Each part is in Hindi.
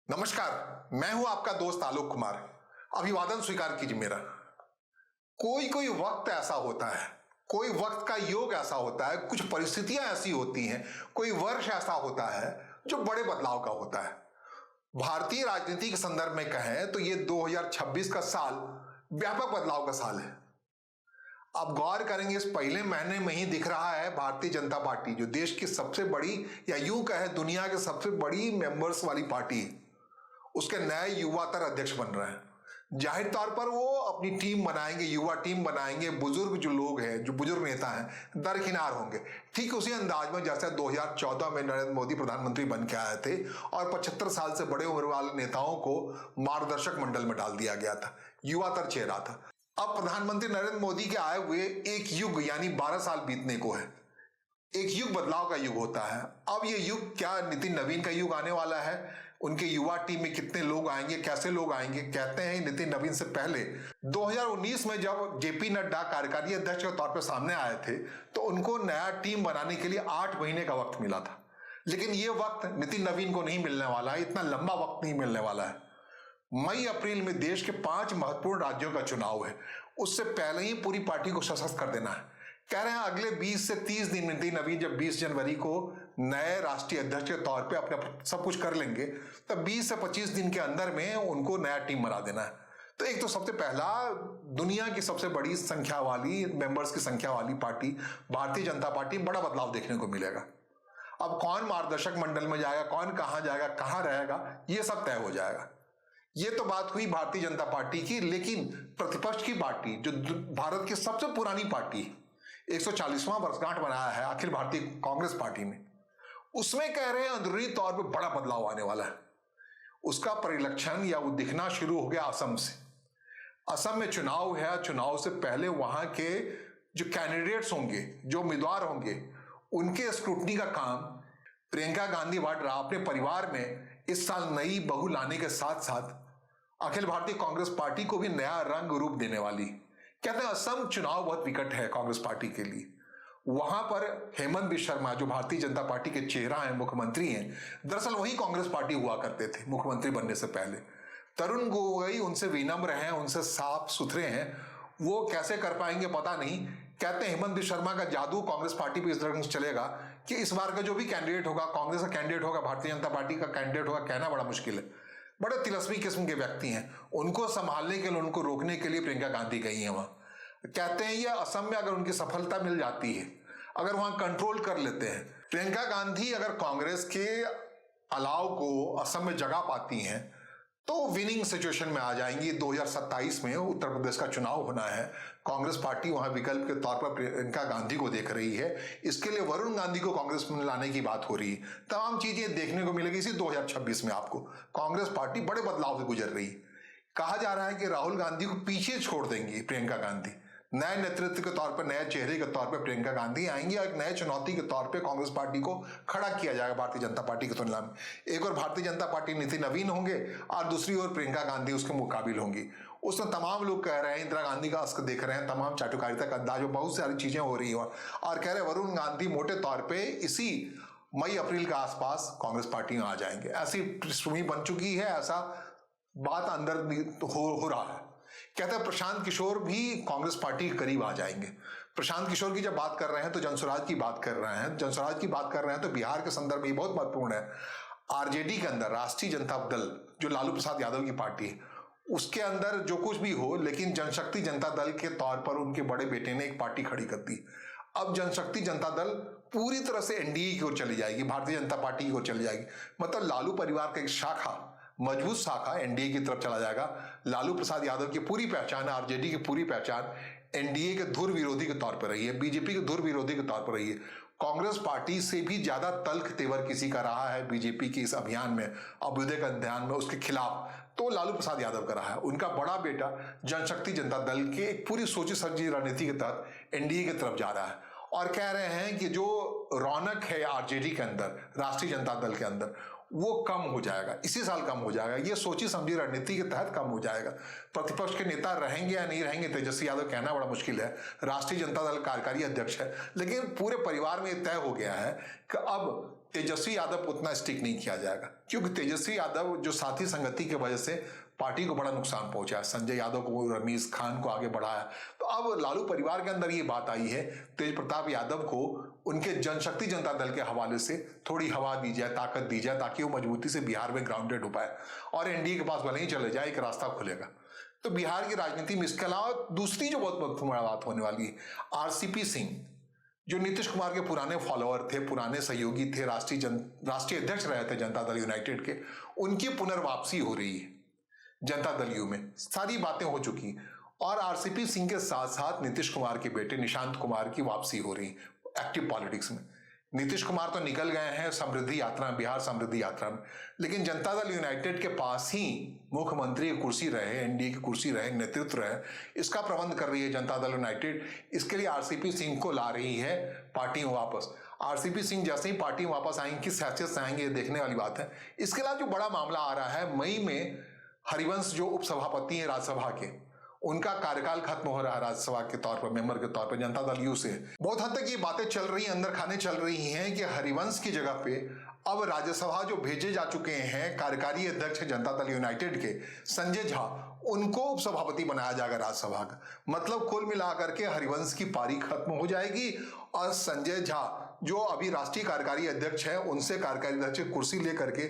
नमस्कार, मैं हूं आपका दोस्त आलोक कुमार। अभिवादन स्वीकार कीजिए मेरा। कोई कोई वक्त ऐसा होता है, कोई वक्त का योग ऐसा होता है, कुछ परिस्थितियां ऐसी होती हैं, कोई वर्ष ऐसा होता है जो बड़े बदलाव का होता है। भारतीय राजनीति के संदर्भ में कहें तो ये 2026 का साल व्यापक बदलाव का साल है। आप गौर करेंगे, इस पहले महीने में ही दिख रहा है भारतीय जनता पार्टी, जो देश की सबसे बड़ी या यूं कहे दुनिया की सबसे बड़ी मेंबर्स वाली पार्टी है, उसके नए युवातर अध्यक्ष बन रहे हैं। जाहिर तौर पर वो अपनी टीम बनाएंगे, युवा टीम बनाएंगे। बुजुर्ग जो लोग हैं, जो बुजुर्ग नेता हैं, दरकिनार होंगे। ठीक उसी अंदाज में जैसे 2014 में नरेंद्र मोदी प्रधानमंत्री बन के आए थे और 75 साल से बड़े उम्र वाले नेताओं को मार्गदर्शक मंडल में डाल दिया गया था, युवातर चेहरा था। अब प्रधानमंत्री नरेंद्र मोदी के आए हुए एक युग यानी 12 साल बीतने को है। एक युग बदलाव का युग होता है। अब ये युग क्या नितिन नवीन का युग आने वाला है? उनके युवा टीम में कितने लोग आएंगे, कैसे लोग आएंगे? कहते हैं नितिन नवीन से पहले 2019 में जब जेपी नड्डा कार्यकारी अध्यक्ष के तौर पर सामने आए थे तो उनको नया टीम बनाने के लिए 8 महीने का वक्त मिला था। लेकिन ये वक्त नितिन नवीन को नहीं मिलने वाला है, इतना लंबा वक्त नहीं मिलने वाला है। मई अप्रैल में देश के 5 महत्वपूर्ण राज्यों का चुनाव है। उससे पहले ही पूरी पार्टी को सशक्त कर देना है। कह रहे हैं अगले 20 से 30 दिन नितिन नवीन जब 20 जनवरी को नए राष्ट्रीय अध्यक्ष के तौर पे अपने सब कुछ कर लेंगे, तब 20 से 25 दिन के अंदर में उनको नया टीम बना देना है। तो एक तो सबसे पहला, दुनिया की सबसे बड़ी संख्या वाली, मेंबर्स की संख्या वाली पार्टी भारतीय जनता पार्टी, बड़ा बदलाव देखने को मिलेगा। अब कौन मार्गदर्शक मंडल में जाएगा, कौन कहां जाएगा, कहां रहेगा, ये सब तय हो जाएगा। ये तो बात हुई भारतीय जनता पार्टी की। लेकिन प्रतिपक्ष की पार्टी, जो भारत की सबसे पुरानी पार्टी, 140वां वर्षगांठ बनाया है अखिल भारतीय कांग्रेस पार्टी ने, उसमें कह रहे हैं अंदरूनी तौर पे बड़ा बदलाव आने वाला है। उसका परिलक्षण या वो दिखना शुरू हो गया असम से। असम में चुनाव है। चुनाव से पहले वहां के जो कैंडिडेट्स होंगे, जो उम्मीदवार होंगे, उनके स्क्रूटनी का काम प्रियंका गांधी वाड्रा अपने परिवार में इस साल नई बहू लाने के साथ साथ अखिल भारतीय कांग्रेस पार्टी को भी नया रंग रूप देने वाली। कहते हैं असम चुनाव बहुत विकट है कांग्रेस पार्टी के लिए। वहां पर हेमंत बिश्व शर्मा, जो भारतीय जनता पार्टी के चेहरा हैं, मुख्यमंत्री हैं, दरअसल वही कांग्रेस पार्टी हुआ करते थे मुख्यमंत्री बनने से पहले। तरुण गोगोई उनसे विनम्र हैं, उनसे साफ सुथरे हैं। वो कैसे कर पाएंगे पता नहीं। कहते हैं हेमंत बिश्व शर्मा का जादू कांग्रेस पार्टी पे इस तरह से चलेगा कि इस बार का जो भी कैंडिडेट होगा, कांग्रेस का कैंडिडेट होगा, भारतीय जनता पार्टी का कैंडिडेट होगा, कहना बड़ा मुश्किल है। बड़े तिलस्मी किस्म के व्यक्ति हैं। उनको संभालने के लिए, उनको रोकने के लिए प्रियंका गांधी गई है वहां। कहते हैं ये असम में अगर उनकी सफलता मिल जाती है, अगर वहां कंट्रोल कर लेते हैं, प्रियंका गांधी अगर कांग्रेस के अलाव को असम में जगह पाती हैं तो विनिंग सिचुएशन में आ जाएंगी। 2027 में उत्तर प्रदेश का चुनाव होना है। कांग्रेस पार्टी वहां विकल्प के तौर पर प्रियंका गांधी को देख रही है। इसके लिए वरुण गांधी को कांग्रेस में लाने की बात हो रही है। तमाम चीजें देखने को मिलेगी इसी 2026 में। आपको कांग्रेस पार्टी बड़े बदलाव से गुजर रही है। कहा जा रहा है कि राहुल गांधी को पीछे छोड़ देंगी प्रियंका गांधी। नए नेतृत्व के तौर पर, नए चेहरे के तौर पर प्रियंका गांधी आएंगी और एक नए चुनौती के तौर पर कांग्रेस पार्टी को खड़ा किया जाएगा भारतीय जनता पार्टी की तुलना में। एक और भारतीय जनता पार्टी नितिन नवीन होंगे और दूसरी ओर प्रियंका गांधी उसके मुकाबिल होंगी। उसमें तमाम लोग कह रहे हैं, इंदिरा गांधी का अस्क देख रहे हैं, तमाम चाटुकारिता का अंदाज, बहुत सारी चीजें हो रही हैं और कह रहे हैं वरुण गांधी मोटे तौर पर इसी मई अप्रैल के आसपास कांग्रेस पार्टी में आ जाएंगे। ऐसी पृष्ठभूमि बन चुकी है, ऐसा बात अंदर हो रहा है। कहते हैं प्रशांत किशोर भी कांग्रेस पार्टी के करीब आ जाएंगे। प्रशांत किशोर की जब बात कर रहे हैं तो जनसुराज की बात कर रहे हैं। जनसुराज की बात कर रहे हैं तो बिहार के संदर्भ में बहुत महत्वपूर्ण है। आरजेडी के अंदर, राष्ट्रीय जनता दल, जो लालू प्रसाद यादव की पार्टी है, उसके अंदर जो कुछ भी हो, लेकिन जनशक्ति जनता दल के तौर पर उनके बड़े बेटे ने एक पार्टी खड़ी कर दी। अब जनशक्ति जनता दल पूरी तरह से एनडीए की ओर चली जाएगी, भारतीय जनता पार्टी की ओर चली जाएगी। मतलब लालू परिवार का एक शाखा, मजबूत शाखा एनडीए की तरफ चला जाएगा। लालू प्रसाद यादव की पूरी पहचान, आरजेडी की पूरी पहचान एनडीए के धुर विरोधी के तौर पर रही है, बीजेपी के धुर विरोधी के तौर पर रही है। कांग्रेस पार्टी से भी ज्यादा तल्ख तेवर किसी का रहा है बीजेपी के इस अभियान में, अभ्युदय का अभियान में, उसके खिलाफ, तो लालू प्रसाद यादव का रहा है। उनका बड़ा बेटा जनशक्ति जनता दल के एक पूरी सोची समझी रणनीति के तहत एनडीए की तरफ जा रहा है और कह रहे हैं कि जो रौनक है आरजेडी के अंदर, राष्ट्रीय जनता दल के अंदर, वो कम हो जाएगा, इसी साल कम हो जाएगा। ये सोची समझी रणनीति के तहत कम हो जाएगा। प्रतिपक्ष के नेता रहेंगे या नहीं रहेंगे, तेजस्वी यादव कहना बड़ा मुश्किल है। राष्ट्रीय जनता दल कार्यकारी अध्यक्ष है, लेकिन पूरे परिवार में तय हो गया है कि अब तेजस्वी यादव को उतना स्टिक नहीं किया जाएगा, क्योंकि तेजस्वी यादव जो साथी संगति की वजह से पार्टी को बड़ा नुकसान पहुंचा, संजय यादव को, रमीज खान को आगे बढ़ाया। तो अब लालू परिवार के अंदर ये बात आई है, तेज प्रताप यादव को उनके जनशक्ति जनता दल के हवाले से थोड़ी हवा दी जाए, ताकत दी जाए, ताकि वो मजबूती से बिहार में ग्राउंडेड हो पाए और एनडीए के पास भले ही चले जाए, एक रास्ता खुलेगा। तो बिहार की राजनीति में इसके अलावा दूसरी जो बहुत महत्वपूर्ण बात होने वाली है, आरसीपी सिंह जो नीतीश कुमार के पुराने फॉलोअर थे, पुराने सहयोगी थे, राष्ट्रीय अध्यक्ष रहे थे जनता दल यूनाइटेड के, उनकी पुनर्वापसी हो रही है जनता दल यू में। सारी बातें हो चुकी और आरसीपी सिंह के साथ साथ नीतीश कुमार के बेटे निशांत कुमार की वापसी हो रही एक्टिव पॉलिटिक्स में। नीतीश कुमार तो निकल गए हैं समृद्धि यात्रा, बिहार समृद्धि यात्रा में, लेकिन जनता दल यूनाइटेड के पास ही मुख्यमंत्री की कुर्सी रहे, एनडीए की कुर्सी रहे, नेतृत्व रहे, इसका प्रबंध कर रही है जनता दल यूनाइटेड। इसके लिए आरसीपी सिंह को ला रही है पार्टी में वापस। आरसीपी सिंह जैसे ही पार्टी में वापस आएंगे, किस हैसियत से आएंगे, देखने वाली बात है। इसके अलावा जो बड़ा मामला आ रहा है, मई में हरिवंश जो उपसभापति हैं राज्यसभा के, उनका कार्यकाल खत्म हो रहा है राज्यसभा के तौर पर, मेंबर के तौर पर जनता दल यू से। बहुत हद तक ये बातें चल रही हैं, अंदर खाने चल रही हैं कि हरिवंश की जगह पे अब राज्यसभा जो भेजे जा चुके हैं कार्यकारी अध्यक्ष जनता दल यूनाइटेड के संजय झा, उनको उपसभापति बनाया जाएगा राज्यसभा का। मतलब कुल मिलाकर के हरिवंश की पारी खत्म हो जाएगी और संजय झा जो अभी राष्ट्रीय कार्यकारी अध्यक्ष है, उनसे कार्यकारी अध्यक्ष की कुर्सी लेकर के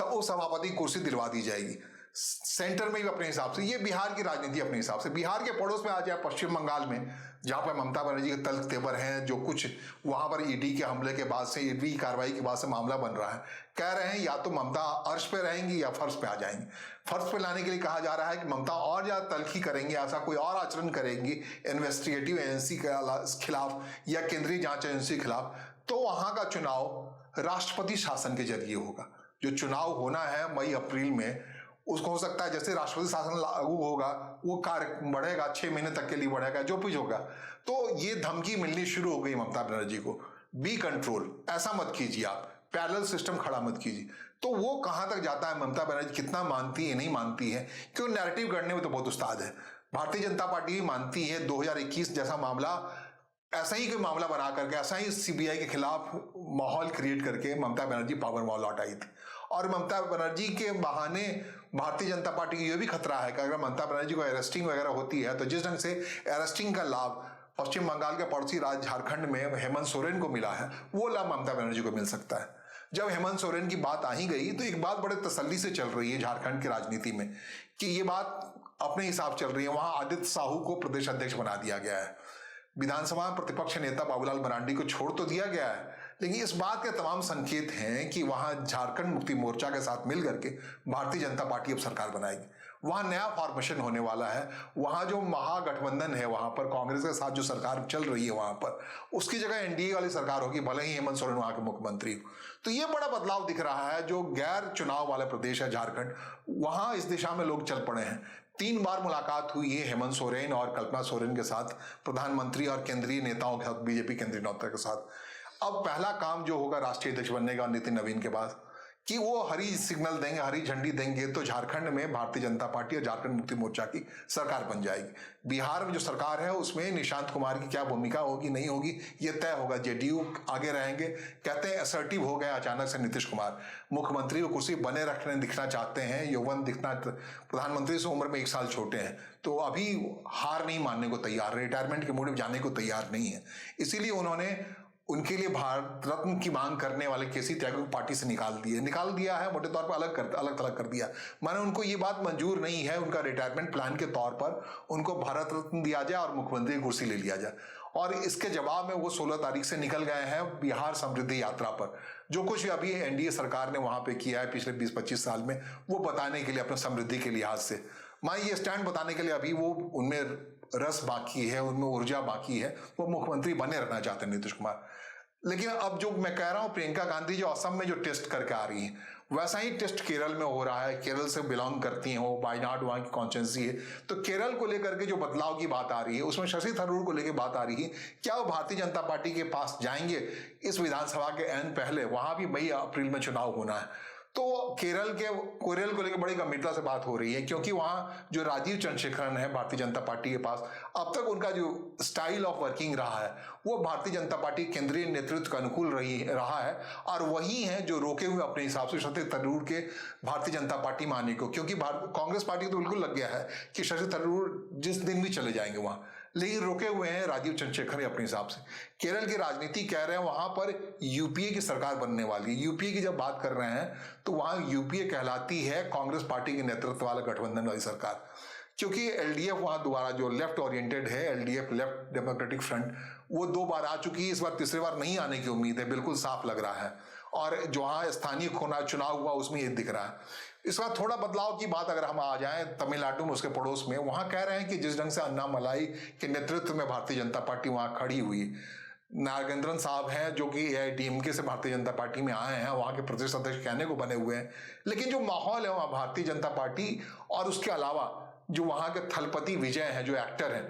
उपसभापति कुर्सी दिलवा दी जाएगी सेंटर में भी अपने हिसाब से। ये बिहार की राजनीति अपने हिसाब से। बिहार के पड़ोस में आ जाए पश्चिम बंगाल में, जहां पर ममता बनर्जी के तल्ख तेवर हैं, जो कुछ वहां पर ईडी के हमले के बाद से, ईडी कार्रवाई के बाद से मामला बन रहा है, कह रहे हैं या तो ममता अर्श पे रहेंगी या फर्श पे आ जाएंगी। फर्श पे लाने के लिए कहा जा रहा है कि ममता और ज्यादा तल्खी करेंगे, ऐसा कोई और आचरण करेंगी इन्वेस्टिगेटिव एजेंसी के खिलाफ या केंद्रीय जांच एजेंसी के खिलाफ, तो वहां का चुनाव राष्ट्रपति शासन के जरिए होगा। जो चुनाव होना है मई अप्रैल में, उसको हो सकता है जैसे राष्ट्रपति शासन लागू होगा, वो कार्य बढ़ेगा, 6 महीने तक के लिए बढ़ेगा, जो कुछ होगा। तो ये धमकी मिलनी शुरू हो गई ममता बनर्जी को, बी कंट्रोल, ऐसा मत कीजिए, आप पैरेलल सिस्टम खड़ा मत कीजिए। तो वो कहां तक जाता है, ममता बनर्जी कितना मानती है, नहीं मानती है, क्यों नैरेटिव गढ़ने में तो बहुत उस्ताद है। भारतीय जनता पार्टी भी मानती है 2021 जैसा मामला, ऐसा ही कोई मामला बना करके, ऐसा ही सीबीआई के खिलाफ माहौल क्रिएट करके ममता बनर्जी पावर में लौट आई थी। और ममता बनर्जी के बहाने भारतीय जनता पार्टी की यह भी खतरा है कि अगर ममता बनर्जी को अरेस्टिंग वगैरह होती है, तो जिस ढंग से अरेस्टिंग का लाभ पश्चिम बंगाल के पड़ोसी राज्य झारखंड में हेमंत सोरेन को मिला है, वो लाभ ममता बनर्जी को मिल सकता है। जब हेमंत सोरेन की बात आ ही गई, तो एक बात बड़े तसल्ली से चल रही है झारखंड की राजनीति में कि ये बात अपने हिसाब चल रही है। वहां आदित्य साहू को प्रदेश अध्यक्ष बना दिया गया है, विधानसभा में प्रतिपक्ष नेता बाबूलाल मरांडी को छोड़ तो दिया गया है, लेकिन इस बात के तमाम संकेत हैं कि वहां झारखंड मुक्ति मोर्चा के साथ मिल करके भारतीय जनता पार्टी अब सरकार बनाएगी। वहां नया फॉर्मेशन होने वाला है। वहां जो महागठबंधन है, वहां पर कांग्रेस के साथ जो सरकार चल रही है, वहां पर उसकी जगह एनडीए वाली सरकार होगी, भले ही हेमंत सोरेन वहां के मुख्यमंत्री हो। तो ये बड़ा बदलाव दिख रहा है। जो गैर चुनाव वाला प्रदेश है झारखंड, वहां इस दिशा में लोग चल पड़े हैं। 3 बार मुलाकात हुई है हेमंत सोरेन और कल्पना सोरेन के साथ, प्रधानमंत्री और केंद्रीय नेताओं के साथ, बीजेपी केंद्रीय नेता के साथ। अब पहला काम जो होगा राष्ट्रीय अध्यक्ष बनने का नितिन नवीन के बाद, कि वो हरी सिग्नल देंगे, हरी झंडी देंगे, तो झारखंड में भारतीय जनता पार्टी और झारखंड मुक्ति मोर्चा की सरकार बन जाएगी। बिहार में जो सरकार है उसमें निशांत कुमार की क्या भूमिका होगी, नहीं होगी, ये तय होगा। जेडीयू आगे रहेंगे। कहते हैं असर्टिव हो गए अचानक से नीतीश कुमार, मुख्यमंत्री को कुर्सी बने रखने दिखना चाहते हैं, यौवन दिखना, प्रधानमंत्री से उम्र में 1 साल छोटे हैं, तो अभी हार नहीं मानने को तैयार, रिटायरमेंट के मूड में जाने को तैयार नहीं है। इसीलिए उन्होंने उनके लिए भारत रत्न की मांग करने वाले केसी त्यागी को पार्टी से निकाल दिया है, मोटे तौर पर अलग थलग कर दिया। माने उनको ये बात मंजूर नहीं है, उनका रिटायरमेंट प्लान के तौर पर उनको भारत रत्न दिया जाए और मुख्यमंत्री की कुर्सी ले लिया जाए। और इसके जवाब में वो 16 तारीख से निकल गए हैं बिहार समृद्धि यात्रा पर। जो कुछ अभी एनडीए सरकार ने वहां पे किया है पिछले 20-25 साल में, वो बताने के लिए, अपने समृद्धि के लिहाज से, मैं ये स्टैंड बताने के लिए अभी वो उनमें रस बाकी है, उनमें ऊर्जा बाकी है, वो मुख्यमंत्री बने रहना चाहते हैं नीतीश कुमार। लेकिन अब जो मैं कह रहा हूं, प्रियंका गांधी जो असम में जो टेस्ट करके आ रही हैं, वैसा ही टेस्ट केरल में हो रहा है। केरल से बिलोंग करती हैं वो, वायनाड वहां की कॉन्स्टिट्यूंसी है। तो केरल को लेकर के जो बदलाव की बात आ रही है, उसमें शशि थरूर को लेकर बात आ रही है, क्या वो भारतीय जनता पार्टी के पास जाएंगे इस विधानसभा के एन पहले? वहां भी मई अप्रैल में चुनाव होना है। तो केरल को लेकर बड़ी गंभीरता से बात हो रही है, क्योंकि वहां जो राजीव चंद्रशेखरन है भारतीय जनता पार्टी के पास, अब तक उनका जो स्टाइल ऑफ वर्किंग रहा है वो भारतीय जनता पार्टी केंद्रीय नेतृत्व के अनुकूल रहा है, और वही है जो रोके हुए अपने हिसाब से शशि थरूर के भारतीय जनता पार्टी में आने को, क्योंकि कांग्रेस पार्टी तो बिल्कुल लग गया है कि शशि थरूर जिस दिन भी चले जाएंगे वहां, लेकिन रोके हुए हैं राजीव चंद्रशेखर अपने हिसाब से। केरल की राजनीति कह रहे हैं वहां पर यूपीए की सरकार बनने वाली है। यूपीए की जब बात कर रहे हैं तो वहां यूपीए कहलाती है कांग्रेस पार्टी के नेतृत्व वाला गठबंधन वाली सरकार, क्योंकि एलडीएफ वहां दोबारा जो लेफ्ट ओरिएंटेड है, एलडीएफ लेफ्ट डेमोक्रेटिक फ्रंट, वो 2 बार आ चुकी है, इस बार तीसरी बार नहीं आने की उम्मीद है, बिल्कुल साफ लग रहा है। और जो वहां स्थानीय चुनाव हुआ उसमें ये दिख रहा है। इस बार थोड़ा बदलाव की बात अगर हम आ जाएं तमिलनाडु में, उसके पड़ोस में, वहां कह रहे हैं कि जिस ढंग से अन्नामलाई के नेतृत्व में भारतीय जनता पार्टी वहां खड़ी हुई, नागेंद्रन साहब हैं जो कि एआईडीएमके से भारतीय जनता पार्टी में आए हैं, वहां के प्रदेश अध्यक्ष कहने को बने हुए हैं, लेकिन जो माहौल है वहां भारतीय जनता पार्टी और उसके अलावा जो वहां के थलपति विजय हैं जो एक्टर हैं,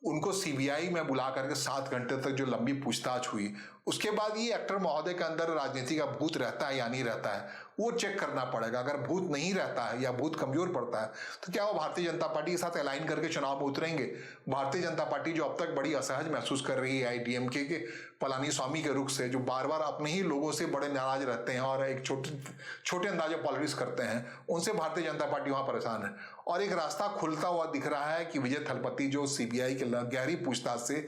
उनको सीबीआई में बुला करके 7 घंटे तक जो लंबी पूछताछ हुई, उसके बाद ये एक्टर महोदय के अंदर राजनीति का भूत रहता है या नहीं रहता है वो चेक करना पड़ेगा। अगर भूत नहीं रहता है या भूत कमजोर पड़ता है तो क्या वो भारतीय जनता पार्टी के साथ अलाइन करके चुनाव में उतरेंगे? भारतीय जनता पार्टी जो अब तक बड़ी असहज महसूस कर रही है आईडीएमके के पलानीस्वामी के रुख से, जो बार बार अपने ही लोगों से बड़े नाराज रहते हैं और एक छोटे अंदाजे पॉलिटिक्स करते हैं, उनसे भारतीय जनता पार्टी वहां परेशान है। और एक रास्ता खुलता हुआ दिख रहा है कि विजय थलपति जो सीबीआई के गहरी पूछताछ से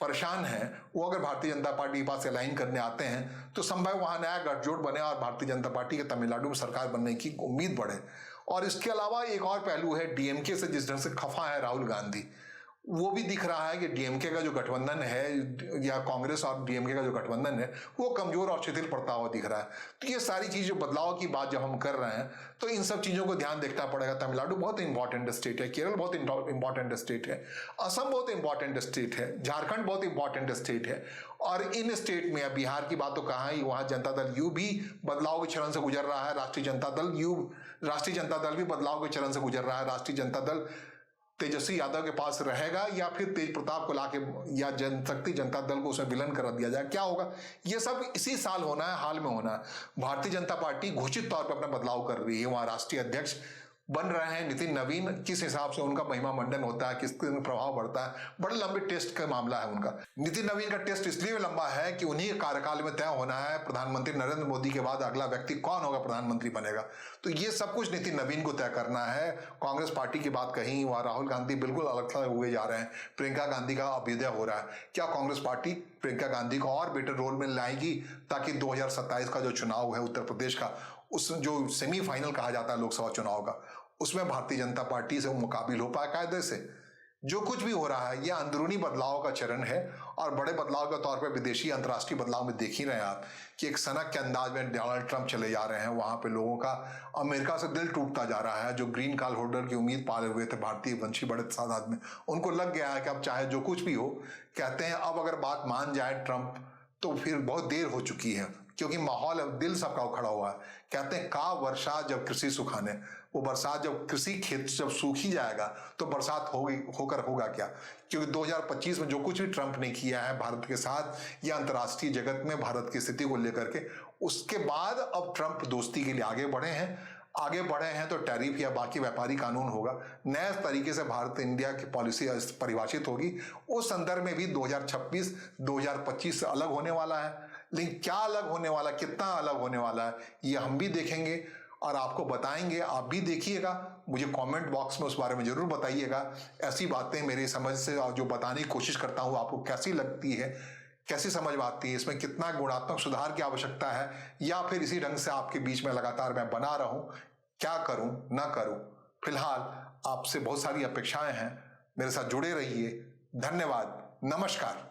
परेशान है, वो अगर भारतीय जनता पार्टी के पास अलाइन करने आते हैं तो संभव वहां नया गठजोड़ बने और भारतीय जनता पार्टी के तमिलनाडु में सरकार बनने की उम्मीद बढ़े। और इसके अलावा एक और पहलू है, डीएमके से जिस ढंग से खफा है राहुल गांधी, वो भी दिख रहा है कि डीएमके का जो गठबंधन है या कांग्रेस और डीएमके का जो गठबंधन है वो कमजोर और शिथिल पड़ता हुआ दिख रहा है। तो ये सारी चीज जो बदलाव की बात जब हम कर रहे हैं तो इन सब चीजों को ध्यान देखना पड़ेगा। तमिलनाडु बहुत इंपॉर्टेंट स्टेट है, केरल बहुत इंपॉर्टेंट स्टेट है, असम बहुत इंपॉर्टेंट स्टेट है, झारखंड बहुत इंपॉर्टेंट स्टेट है, और इन स्टेट में, बिहार की बात तो कहाँ ही, वहां जनता दल यू भी बदलाव के चरण से गुजर रहा है, राष्ट्रीय जनता दल भी बदलाव के चरण से गुजर रहा है। राष्ट्रीय जनता दल तेजस्वी यादव के पास रहेगा या फिर तेज प्रताप को लाके या जनशक्ति जनता दल को उसमें विलन कर दिया जाए, क्या होगा? ये सब इसी साल होना है, हाल में होना है। भारतीय जनता पार्टी घोषित तौर पर अपना बदलाव कर रही है, वहां राष्ट्रीय अध्यक्ष बन रहे हैं नितिन नवीन, किस हिसाब से उनका महिमा मंडन होता है, किस प्रभाव बढ़ता है, बड़े लंबे टेस्ट का मामला है उनका। नितिन नवीन का टेस्ट इसलिए लंबा है कि उन्हीं के कार्यकाल में तय होना है प्रधानमंत्री नरेंद्र मोदी के बाद अगला व्यक्ति कौन होगा, प्रधानमंत्री बनेगा। तो ये सब कुछ नितिन नवीन को तय करना है। कांग्रेस पार्टी की बात कहीं, वहां राहुल गांधी बिल्कुल अलग हुए जा रहे हैं, प्रियंका गांधी का अभ्युदय हो रहा है। क्या कांग्रेस पार्टी प्रियंका गांधी को और बेटर रोल में लाएगी ताकि 2027 का जो चुनाव है उत्तर प्रदेश का, उस जो सेमीफाइनल कहा जाता है लोकसभा चुनाव का, उसमें भारतीय जनता पार्टी से मुकाबिल हो पाए कायदे से? जो कुछ भी हो रहा है ये अंदरूनी बदलाव का चरण है, और बड़े बदलाव के तौर पे विदेशी अंतर्राष्ट्रीय बदलाव में देख ही रहे हैं आप कि एक सनक के अंदाज में डोनाल्ड ट्रंप चले जा रहे हैं। वहां पे लोगों का अमेरिका से दिल टूटता जा रहा है, जो ग्रीन कार्ड होल्डर की उम्मीद पाले हुए थे भारतीय वंशी बड़े तादाद में, उनको लग गया है कि अब चाहे जो कुछ भी हो, कहते हैं अब अगर बात मान जाए ट्रंप तो फिर बहुत देर हो चुकी है, क्योंकि माहौल दिल सबका उखड़ा हुआ है। कहते हैं का वर्षा जब कृषि सुखाने, वो बरसात जब कृषि खेत जब सूखी जाएगा तो बरसात होगा क्या? क्योंकि 2025 में जो कुछ भी ट्रंप ने किया है भारत के साथ या अंतर्राष्ट्रीय जगत में भारत की स्थिति को लेकर के, उसके बाद अब ट्रंप दोस्ती के लिए आगे बढ़े हैं तो टैरिफ या बाकी व्यापारी कानून होगा, नए तरीके से भारत इंडिया की पॉलिसी परिभाषित होगी। उस संदर्भ में भी 2026 2025 से अलग होने वाला है, लेकिन क्या अलग होने वाला, कितना अलग होने वाला है, ये हम भी देखेंगे और आपको बताएंगे। आप भी देखिएगा, मुझे कमेंट बॉक्स में उस बारे में जरूर बताइएगा। ऐसी बातें मेरी समझ से जो बताने की कोशिश करता हूँ आपको कैसी लगती है, कैसी समझ में आती है, इसमें कितना गुणात्मक सुधार की आवश्यकता है, या फिर इसी ढंग से आपके बीच में लगातार मैं बना रहूं, क्या करूं ना करूं। फिलहाल आपसे बहुत सारी अपेक्षाएं हैं, मेरे साथ जुड़े रहिए। धन्यवाद, नमस्कार।